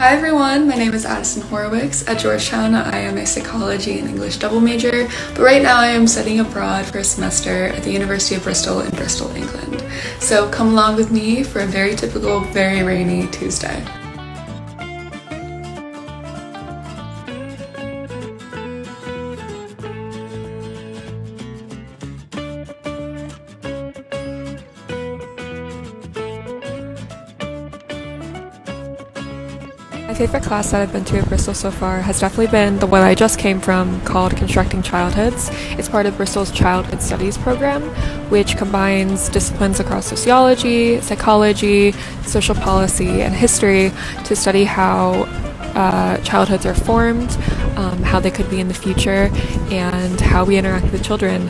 Hi everyone, my name is Addison at Georgetown. I am a psychology and English double major, but right now I am studying abroad for a semester at the University of Bristol in Bristol, England. So come along with me for a very typical, very rainy Tuesday. My favorite class that I've been to at Bristol so far has definitely been the one I just came from called Constructing Childhoods. It's part of Bristol's Childhood Studies program, which combines disciplines across sociology, psychology, social policy, and history to study how childhoods are formed, how they could be in the future, and how we interact with children.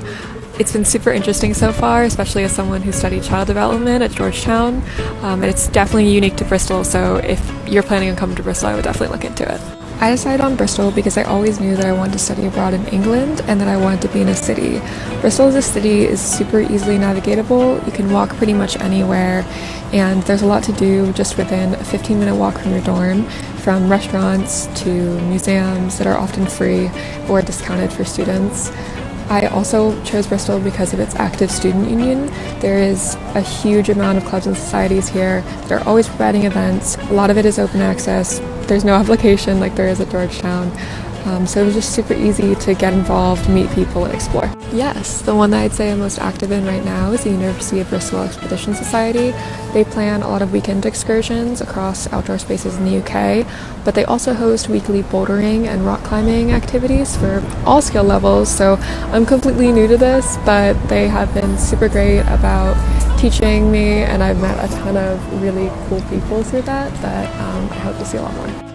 It's been super interesting so far, especially as someone who studied child development at Georgetown, and it's definitely unique to Bristol, so if you're planning on coming to Bristol, I would definitely look into it. I decided on Bristol because I always knew that I wanted to study abroad in England and that I wanted to be in a city. Bristol as a city is super easily navigatable. You can walk pretty much anywhere, and there's a lot to do just within a 15-minute walk from your dorm, from restaurants to museums that are often free or discounted for students. I also chose Bristol because of its active student union. There is a huge amount of clubs and societies here that are always providing events. A lot of it is open access. There's no application like there is at Georgetown. So it was just super easy to get involved, meet people, and explore. Yes, the one that I'd say I'm most active in right now is the University of Bristol Expedition Society. They plan a lot of weekend excursions across outdoor spaces in the UK, but they also host weekly bouldering and rock climbing activities for all skill levels, so I'm completely new to this, but they have been super great about teaching me, and I've met a ton of really cool people through that I hope to see a lot more.